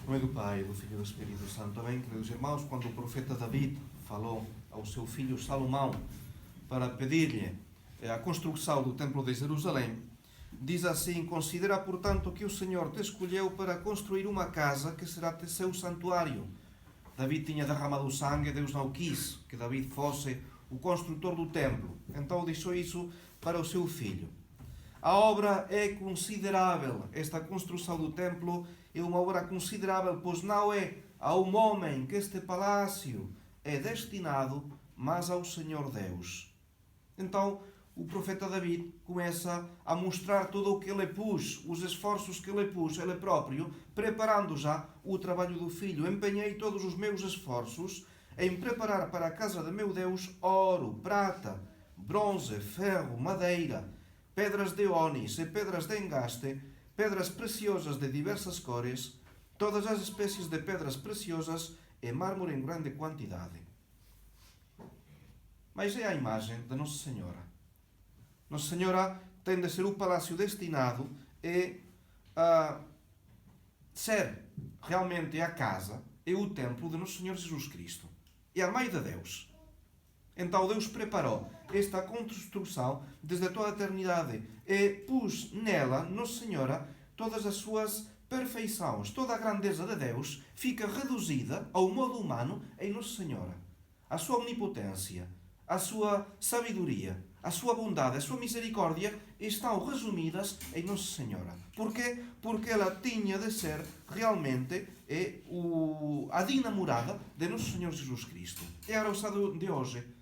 Em nome do Pai, do Filho e do Espírito Santo. Amém, queridos irmãos. Quando o profeta David falou ao seu filho Salomão para pedir-lhe a construção do Templo de Jerusalém, diz assim: considera, portanto, que o Senhor te escolheu para construir uma casa que será seu santuário. David tinha derramado sangue, Deus não quis que David fosse o construtor do templo. Então deixou isso para o seu filho. A obra é considerável. Esta construção do templo é uma obra considerável, pois não é a um homem que este palácio é destinado, mas ao Senhor Deus. Então, o profeta David começa a mostrar tudo o que ele pôs, os esforços que ele pôs, ele próprio, preparando já o trabalho do filho. Empenhei todos os meus esforços em preparar para a casa de meu Deus ouro, prata, bronze, ferro, madeira, pedras de ónice e pedras de engaste, pedras preciosas de diversas cores, todas as espécies de pedras preciosas e mármore em grande quantidade. Mas é a imagem de Nossa Senhora. Nossa Senhora tem de ser o palácio destinado a ser realmente a casa e o templo de Nosso Senhor Jesus Cristo. É a Mãe de Deus. Então Deus preparou esta construção desde toda a eternidade e pôs nela, Nossa Senhora, todas as suas perfeições. Toda a grandeza de Deus fica reduzida ao modo humano em Nossa Senhora. A sua omnipotência, a sua sabedoria, a sua bondade, a sua misericórdia estão resumidas em Nossa Senhora. Porquê? Porque ela tinha de ser realmente a digna morada de Nosso Senhor Jesus Cristo. É a oração de hoje.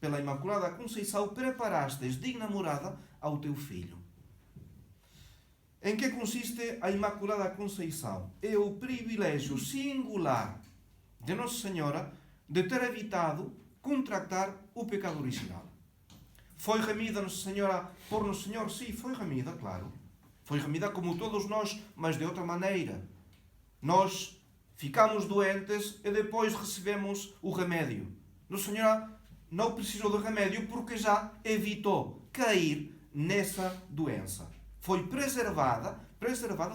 Pela Imaculada Conceição preparastes digna morada ao teu filho. Em que consiste a Imaculada Conceição? É o privilégio singular de Nossa Senhora de ter evitado contractar o pecado original. Foi remida Nossa Senhora por Nosso Senhor? Sim, foi remida, claro. Foi remida como todos nós, mas de outra maneira. Nós ficamos doentes e depois recebemos o remédio. Nossa Senhora não precisou de remédio porque já evitou cair nessa doença. Foi preservada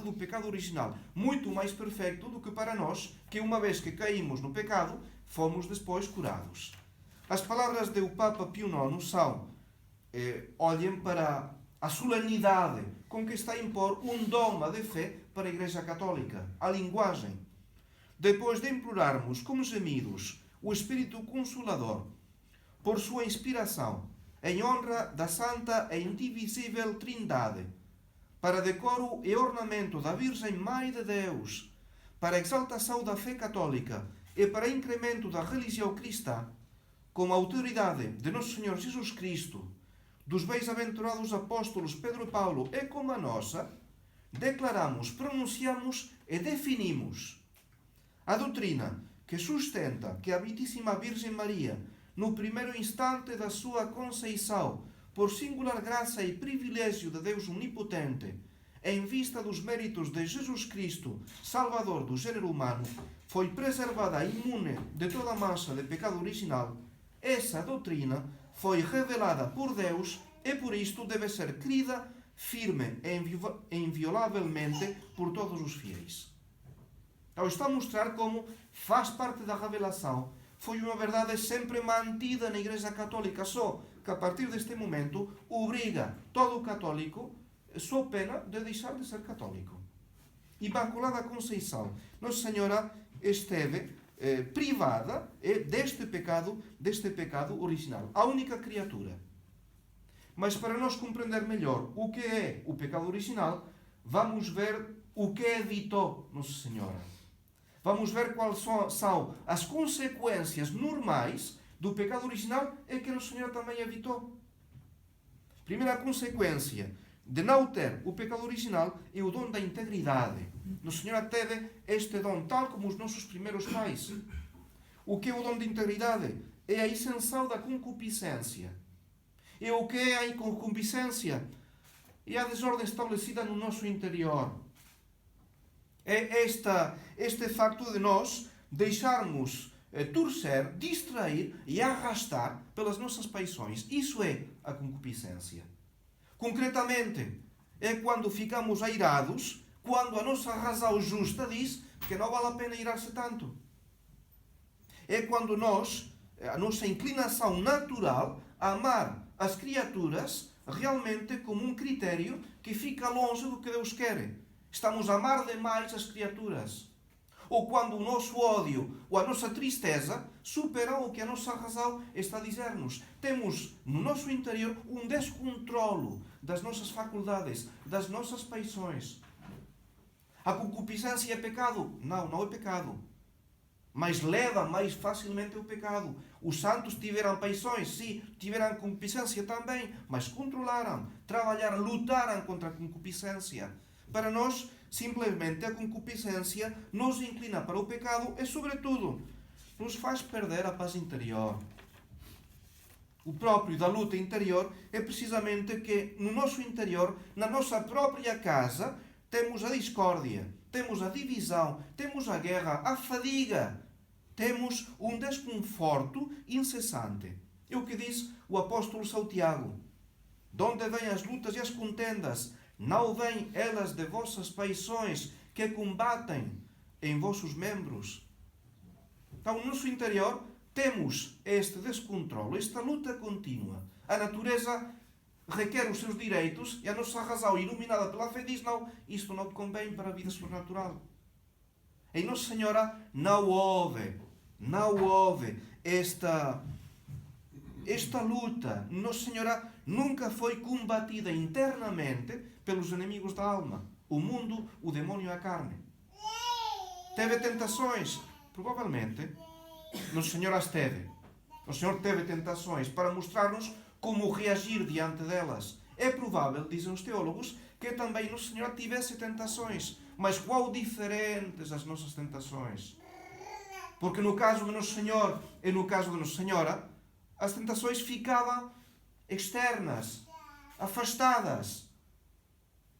do pecado original. Muito mais perfeito do que para nós, que uma vez que caímos no pecado, fomos depois curados. As palavras do Papa Pio IX são: olhem para a solenidade com que está a impor um dogma de fé para a Igreja Católica, a linguagem. Depois de implorarmos com gemidos o Espírito Consolador, por sua inspiração, em honra da Santa e Indivisível Trindade, para decoro e ornamento da Virgem Mãe de Deus, para exaltação da fé católica e para incremento da religião cristã, com a autoridade de Nosso Senhor Jesus Cristo, dos bem-aventurados apóstolos Pedro e Paulo e com a nossa, declaramos, pronunciamos e definimos a doutrina que sustenta que a Beatíssima Virgem Maria, no primeiro instante da sua conceição, por singular graça e privilégio de Deus Onipotente, em vista dos méritos de Jesus Cristo, Salvador do gênero humano, foi preservada imune de toda mancha de pecado original. Essa doutrina foi revelada por Deus e por isto deve ser crida firme e inviolavelmente por todos os fiéis. Então está a mostrar como faz parte da revelação. Foi uma verdade sempre mantida na Igreja Católica, só que a partir deste momento obriga todo católico, sob pena de deixar de ser católico. Imaculada Conceição, Nossa Senhora esteve privada deste pecado original, a única criatura. Mas para nós compreender melhor o que é o pecado original, vamos ver o que evitou Nossa Senhora. Vamos ver quais são as consequências normais do pecado original e que Nossa Senhora também evitou. Primeira consequência de não ter o pecado original é o dom da integridade. Nossa Senhora teve este dom, tal como os nossos primeiros pais. O que é o dom de integridade? É a isenção da concupiscência. E o que é a concupiscência? É a desordem estabelecida no nosso interior. É este facto de nós deixarmos torcer, distrair e arrastar pelas nossas paixões. Isso é a concupiscência. Concretamente, é quando ficamos airados, quando a nossa razão justa diz que não vale a pena irar-se tanto. É quando a nossa inclinação natural a amar as criaturas realmente como um critério que fica longe do que Deus quer. Estamos a amar demais as criaturas. Ou quando o nosso ódio ou a nossa tristeza supera o que a nossa razão está a dizer-nos. Temos no nosso interior um descontrolo das nossas faculdades, das nossas paixões. A concupiscência é pecado? Não, não é pecado. Mas leva mais facilmente ao pecado. Os santos tiveram paixões, sim, tiveram concupiscência também, mas controlaram, trabalharam, lutaram contra a concupiscência. Para nós, simplesmente a concupiscência nos inclina para o pecado e, sobretudo, nos faz perder a paz interior. O próprio da luta interior é precisamente que no nosso interior, na nossa própria casa, temos a discórdia, temos a divisão, temos a guerra, a fadiga, temos um desconforto incessante. É o que diz o apóstolo São Tiago. De onde vêm as lutas e as contendas? Não vêm elas de vossas paixões que combatem em vossos membros? Então, no nosso interior, temos este descontrole, esta luta contínua. A natureza requer os seus direitos e a nossa razão, iluminada pela fé, diz: não, isto não te convém para a vida sobrenatural. Em Nossa Senhora não houve esta luta. Nossa Senhora nunca foi combatida internamente pelos inimigos da alma. O mundo, o demónio e a carne. Teve tentações? Provavelmente. Nossa Senhora as teve. Nosso Senhor teve tentações para mostrar-nos como reagir diante delas. É provável, dizem os teólogos, que também Nossa Senhora tivesse tentações. Mas qual diferentes as nossas tentações? Porque no caso de Nosso Senhor e no caso de Nossa Senhora, as tentações ficavam externas, afastadas.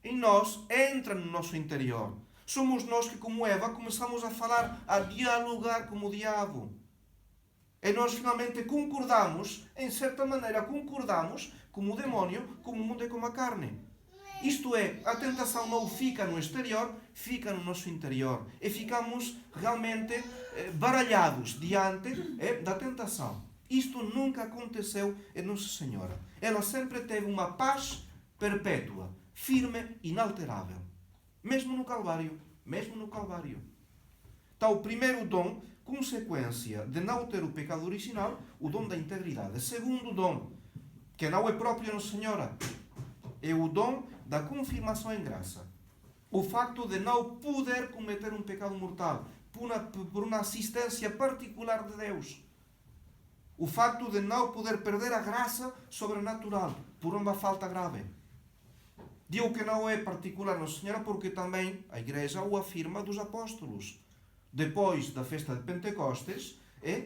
Em nós, entram no nosso interior. Somos nós que, como Eva, começamos a falar, a dialogar com o diabo. E nós finalmente concordamos, em certa maneira concordamos, como o demónio, como o mundo e como a carne. Isto é, a tentação não fica no exterior, fica no nosso interior. E ficamos realmente baralhados diante da tentação. Isto nunca aconteceu em Nossa Senhora. Ela sempre teve uma paz perpétua, firme, inalterável. Mesmo no Calvário. Mesmo no Calvário. Então, o primeiro dom, consequência de não ter o pecado original, o dom da integridade. Segundo dom, que não é próprio de Nossa Senhora, é o dom da confirmação em graça. O facto de não poder cometer um pecado mortal por uma assistência particular de Deus. O facto de não poder perder a graça sobrenatural por uma falta grave. Digo que não é particular Nossa Senhora porque também a Igreja o afirma dos apóstolos. Depois da festa de Pentecostes,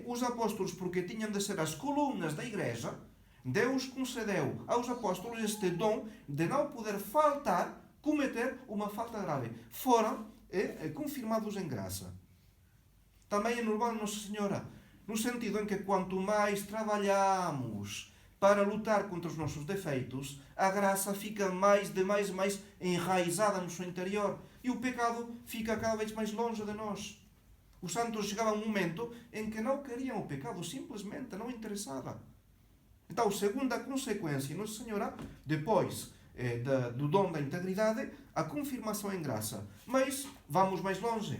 os apóstolos, porque tinham de ser as colunas da Igreja, Deus concedeu aos apóstolos este dom de não poder faltar, cometer uma falta grave. Foram confirmados em graça. Também é normal Nossa Senhora, no sentido em que quanto mais trabalhamos para lutar contra os nossos defeitos, a graça fica mais enraizada no seu interior e o pecado fica cada vez mais longe de nós. Os santos chegavam a um momento em que não queriam o pecado, simplesmente não interessava. Então, segunda consequência, Nossa Senhora, depois do dom da integridade, a confirmação em graça. Mas vamos mais longe.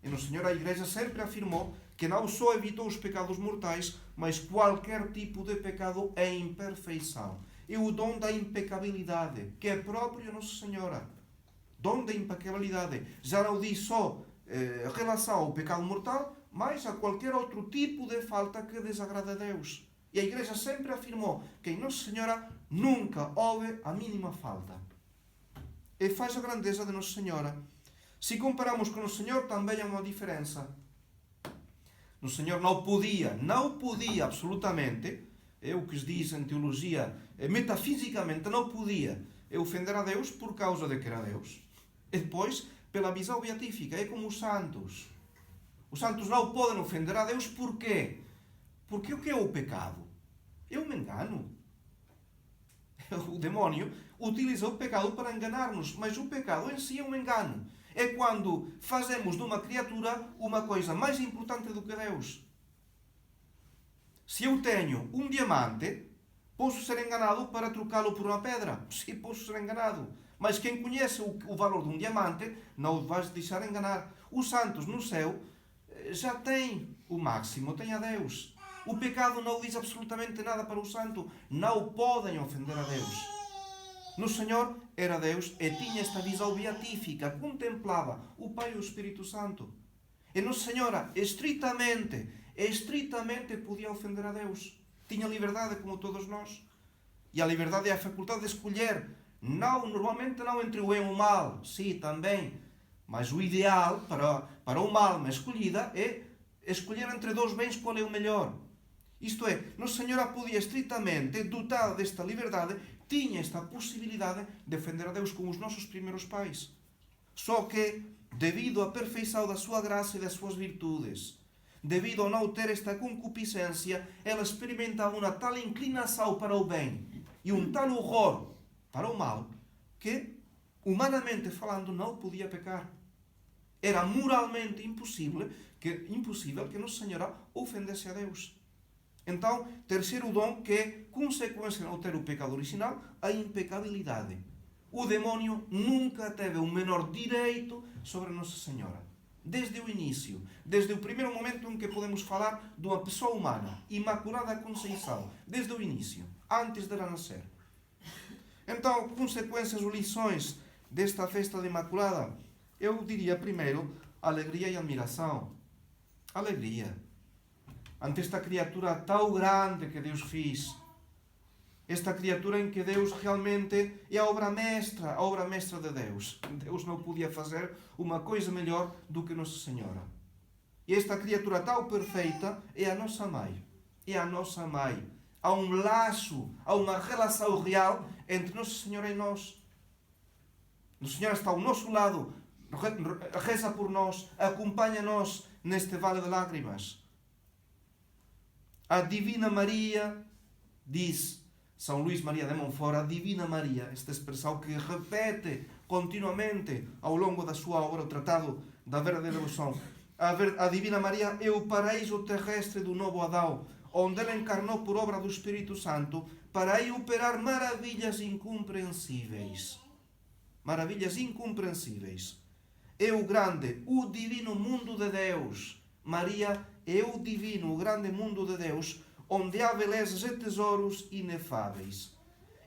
E Nossa Senhora, a Igreja sempre afirmou que não só evitou os pecados mortais, mas qualquer tipo de pecado é imperfeição. E o dom da impecabilidade, que é próprio de Nossa Senhora. Dom da impecabilidade. Já não diz só relação ao pecado mortal, mas a qualquer outro tipo de falta que desagrada a Deus. E a Igreja sempre afirmou que em Nossa Senhora nunca houve a mínima falta. E faz a grandeza de Nossa Senhora. Se comparamos com o Senhor, também há uma diferença. O Senhor não podia absolutamente, é o que se diz em teologia, metafisicamente não podia ofender a Deus por causa de que era Deus. E depois, pela visão beatífica, é como os santos. Os santos não podem ofender a Deus, porquê? Porque o que é o pecado? É um engano. O demónio utiliza o pecado para enganar-nos, mas o pecado em si é um engano. É quando fazemos de uma criatura uma coisa mais importante do que Deus. Se eu tenho um diamante, posso ser enganado para trocá-lo por uma pedra. Sim, posso ser enganado. Mas quem conhece o valor de um diamante, não o vais deixar enganar. Os santos no céu já têm o máximo, têm a Deus. O pecado não diz absolutamente nada para o santo. Não podem ofender a Deus. No Senhor era Deus e tinha esta visão beatífica, contemplava o Pai e o Espírito Santo. E Nossa Senhora estritamente podia ofender a Deus. Tinha liberdade como todos nós. E a liberdade é a faculdade de escolher. Não, normalmente não entre o bem e o mal. Sim, também. Mas o ideal para uma alma escolhida é escolher entre dois bens qual é o melhor. Isto é, Nossa Senhora podia estritamente, dotada desta liberdade, tinha esta possibilidade de ofender a Deus como os nossos primeiros pais. Só que, devido à perfeição da sua graça e das suas virtudes, devido a não ter esta concupiscência, ela experimentava uma tal inclinação para o bem e um tal horror para o mal, que, humanamente falando, não podia pecar. Era moralmente impossível que Nossa Senhora ofendesse a Deus. Então, terceiro dom, que é consequência de não ter o pecado original, a impecabilidade. O demónio nunca teve o menor direito sobre Nossa Senhora. Desde o início, desde o primeiro momento em que podemos falar de uma pessoa humana, Imaculada Conceição, desde o início, antes de ela nascer. Então, consequências ou lições desta festa de Imaculada, eu diria primeiro, alegria e admiração. Alegria. Ante esta criatura tão grande que Deus fez. Esta criatura em que Deus realmente é a obra mestra de Deus. Deus não podia fazer uma coisa melhor do que Nossa Senhora. E esta criatura tão perfeita é a nossa mãe. É a nossa mãe. Há um laço, há uma relação real entre Nossa Senhora e nós. Nossa Senhora está ao nosso lado, reza por nós, acompanha-nos neste vale de lágrimas. A Divina Maria, diz São Luís Maria de Montfort, a Divina Maria, esta expressão que repete continuamente ao longo da sua obra, o Tratado da Verdadeira Devoção. A Divina Maria é o paraíso terrestre do novo Adão, onde ela encarnou por obra do Espírito Santo para aí operar maravilhas incompreensíveis. Maravilhas incompreensíveis. É o grande, o divino mundo de Deus. Maria é o divino, o grande mundo de Deus, onde há belezas e tesouros inefáveis.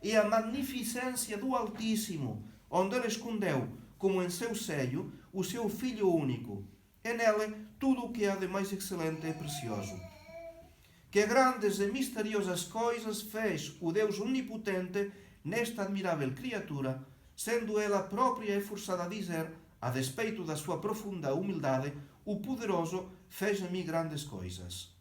É a magnificência do Altíssimo, onde Ele escondeu, como em seu seio, o seu Filho único. É nele tudo o que há de mais excelente e precioso. Que grandes e misteriosas coisas fez o Deus Onipotente nesta admirável criatura, sendo ela própria e forçada a dizer, a despeito da sua profunda humildade, o poderoso fez a mim grandes coisas.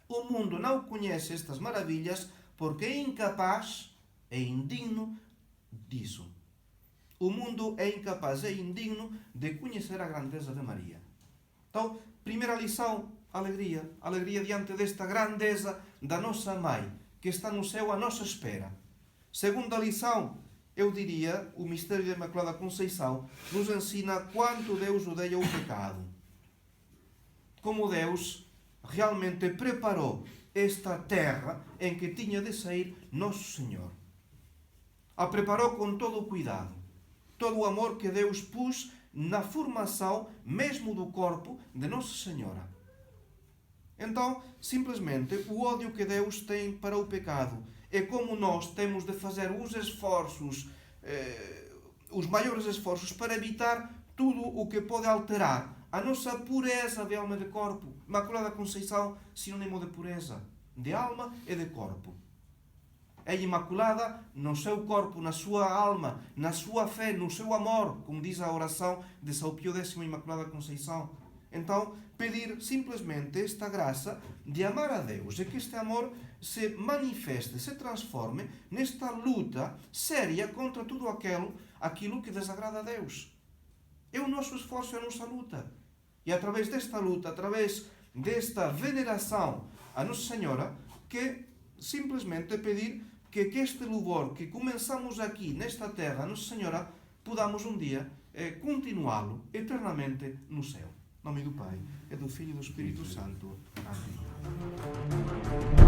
O mundo não conhece estas maravilhas porque é incapaz, é indigno disso. O mundo é incapaz, é indigno de conhecer a grandeza de Maria. Então, primeira lição, alegria. Alegria diante desta grandeza da nossa Mãe, que está no céu à nossa espera. Segunda lição, eu diria, o mistério da Imaculada Conceição nos ensina quanto Deus odeia o pecado. Como Deus realmente preparou esta terra em que tinha de sair Nosso Senhor. A preparou com todo o cuidado, todo o amor que Deus pôs na formação mesmo do corpo de Nossa Senhora. Então, simplesmente, o ódio que Deus tem para o pecado é como nós temos de fazer os esforços, os maiores esforços para evitar tudo o que pode alterar a nossa pureza de alma e de corpo. Imaculada Conceição, sinônimo de pureza, de alma e de corpo. É imaculada no seu corpo, na sua alma, na sua fé, no seu amor, como diz a oração de São Pio X, Imaculada Conceição. Então, pedir simplesmente esta graça de amar a Deus, e que este amor se manifeste, se transforme nesta luta séria contra tudo aquilo que desagrada a Deus. É o nosso esforço, é a nossa luta. E através desta luta, através desta veneração a Nossa Senhora, que simplesmente pedir que este louvor que começamos aqui nesta terra, a Nossa Senhora, podamos um dia continuá-lo eternamente no céu. Em nome do Pai, e do Filho e do Espírito Santo. Amém.